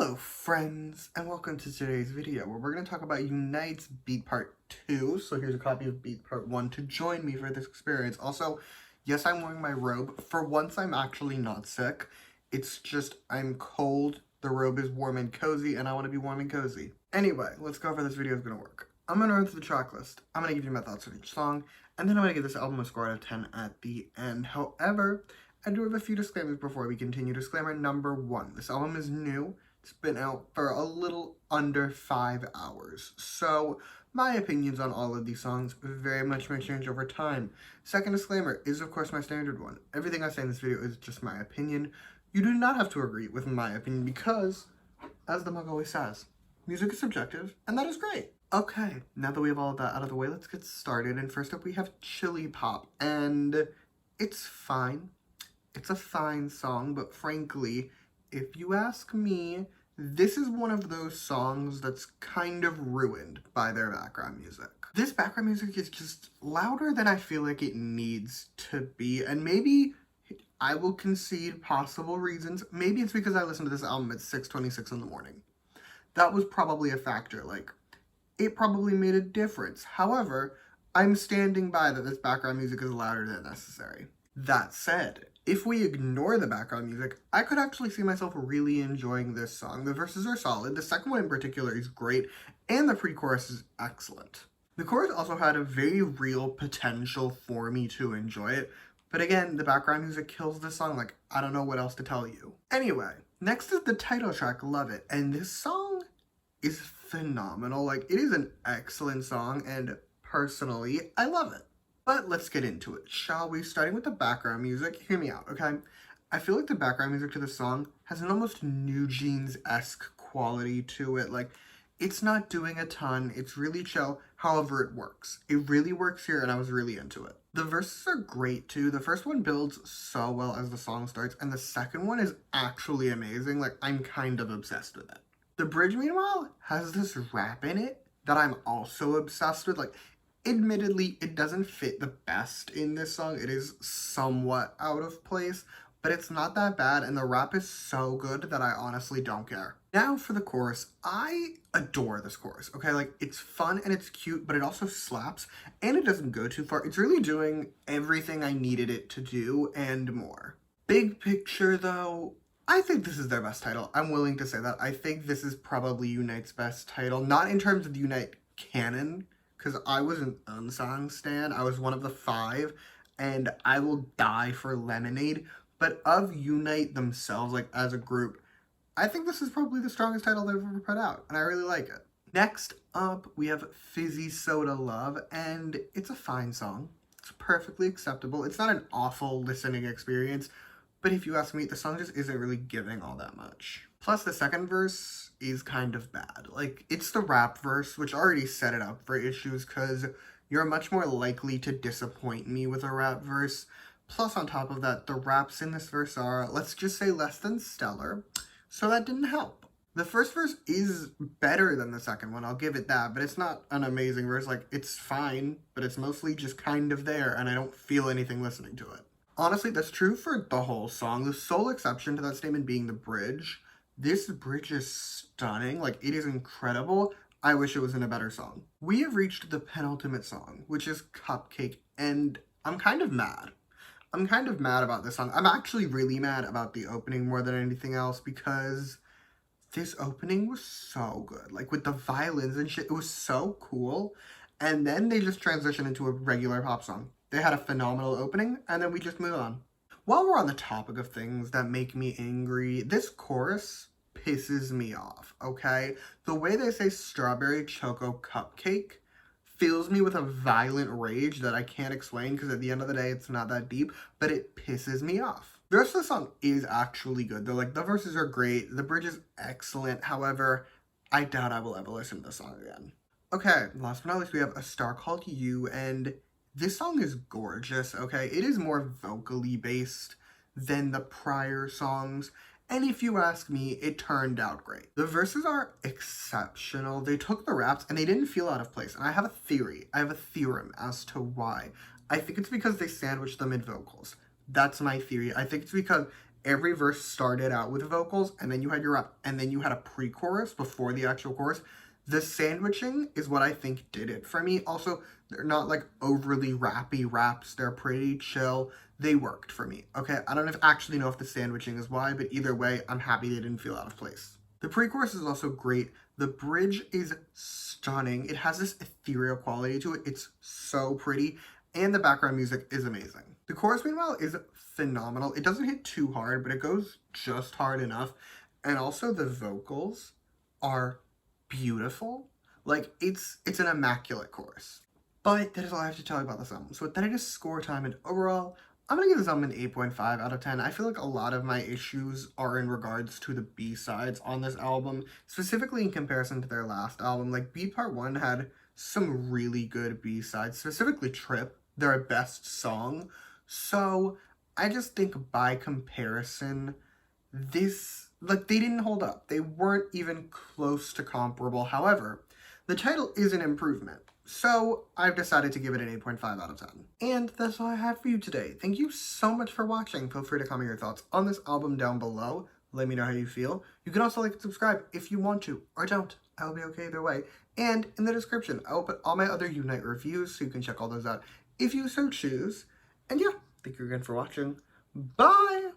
Hello friends, and welcome to today's video where we're going to talk about YOUNITE's Beat Part 2. So here's a copy of Beat Part 1 to join me for this experience. Also, yes, I'm wearing my robe. For once, I'm actually not sick. It's just I'm cold, the robe is warm and cozy, and I want to be warm and cozy. Anyway, let's go over how this video is going to work. I'm going to run through the track list. I'm going to give you my thoughts on each song, and then I'm going to give this album a score out of 10 at the end. However, I do have a few disclaimers before we continue. Disclaimer number 1, this album is new. It's been out for a little under 5 hours, so my opinions on all of these songs very much may change over time. Second disclaimer is, of course, my standard one. Everything I say in this video is just my opinion. You do not have to agree with my opinion because, as the mug always says, music is subjective, and that is great. Okay, now that we have all of that out of the way, let's get started. And first up, we have Chili Pop, and it's fine. It's a fine song, but frankly, if you ask me, this is one of those songs that's kind of ruined by their background music. This background music is just louder than I feel like it needs to be, and maybe I will concede possible reasons. Maybe it's because I listened to this album at 6:26 in the morning. That was probably a factor. Like, it probably made a difference. However, I'm standing by that this background music is louder than necessary. That said, if we ignore the background music, I could actually see myself really enjoying this song. The verses are solid, the second one in particular is great, and the pre-chorus is excellent. The chorus also had a very real potential for me to enjoy it, but again, the background music kills this song. Like, I don't know what else to tell you. Anyway, next is the title track, Love It, and this song is phenomenal. Like, it is an excellent song, and personally, I love it. But let's get into it, shall we? Starting with the background music. Hear me out, okay? I feel like the background music to the song has an almost New Jeans-esque quality to it. Like, it's not doing a ton. It's really chill. However, it works. It really works here, and I was really into it. The verses are great, too. The first one builds so well as the song starts, and the second one is actually amazing. Like, I'm kind of obsessed with it. The bridge, meanwhile, has this rap in it that I'm also obsessed with. Like, admittedly, it doesn't fit the best in this song. It is somewhat out of place, but it's not that bad, and the rap is so good that I honestly don't care. Now for the chorus. I adore this chorus, okay? Like, it's fun and it's cute, but it also slaps, and it doesn't go too far. It's really doing everything I needed it to do and more. Big picture, though, I think this is their best title. I'm willing to say that. I think this is probably YOUNITE's best title, not in terms of the YOUNITE canon, because I was an unsung stan. I was one of the 5, and I will die for Lemonade. But of YOUNITE themselves, like, as a group, I think this is probably the strongest title they've ever put out, and I really like it. Next up, we have Fizzy Soda Love, and it's a fine song. It's perfectly acceptable. It's not an awful listening experience, but if you ask me, the song just isn't really giving all that much. Plus, the second verse is kind of bad. Like, it's the rap verse, which already set it up for issues, because you're much more likely to disappoint me with a rap verse. Plus, on top of that, the raps in this verse are, let's just say, less than stellar, so that didn't help. The first verse is better than the second one, I'll give it that, but it's not an amazing verse. Like, it's fine, but it's mostly just kind of there, and I don't feel anything listening to it. Honestly, that's true for the whole song. The sole exception to that statement being the bridge. This bridge is stunning. Like, it is incredible. I wish it was in a better song. We have reached the penultimate song, which is Cupcake, and I'm kind of mad. I'm kind of mad about this song. I'm actually really mad about the opening more than anything else, because this opening was so good. Like, with the violins and shit, it was so cool. And then they just transitioned into a regular pop song. They had a phenomenal opening, and then we just move on. While we're on the topic of things that make me angry, this chorus pisses me off, okay? The way they say strawberry choco cupcake fills me with a violent rage that I can't explain, because at the end of the day, it's not that deep, but it pisses me off. The rest of the song is actually good, though. Like, the verses are great, the bridge is excellent. However, I doubt I will ever listen to this song again. Okay, last but not least, we have A Star Called You, and this song is gorgeous, okay? It is more vocally based than the prior songs, and if you ask me, it turned out great. The verses are exceptional. They took the raps, and they didn't feel out of place, and I have a theory. I have a theorem as to why. I think it's because they sandwiched them in vocals. That's my theory. I think it's because every verse started out with vocals, and then you had your rap, and then you had a pre-chorus before the actual chorus. The sandwiching is what I think did it for me. Also, they're not like overly rappy raps. They're pretty chill. They worked for me. Okay, I don't actually know if the sandwiching is why, but either way, I'm happy they didn't feel out of place. The pre-chorus is also great. The bridge is stunning. It has this ethereal quality to it. It's so pretty. And the background music is amazing. The chorus, meanwhile, is phenomenal. It doesn't hit too hard, but it goes just hard enough. And also the vocals are beautiful. Like, it's an immaculate chorus. But that is all I have to tell you about this album. So with that, I just score time, and overall, I'm going to give this album an 8.5 out of 10. I feel like a lot of my issues are in regards to the B-sides on this album, specifically in comparison to their last album. Like, Beat Part 1 had some really good B-sides, specifically Trip, their best song. So I just think by comparison, this, like, they didn't hold up. They weren't even close to comparable. However, the title is an improvement. So I've decided to give it an 8.5 out of 10. And that's all I have for you today. Thank you so much for watching. Feel free to comment your thoughts on this album down below. Let me know how you feel. You can also like and subscribe if you want to, or don't. I will be okay either way. And in the description, I will put all my other YOUNITE reviews, so you can check all those out if you so choose. And yeah, thank you again for watching. Bye!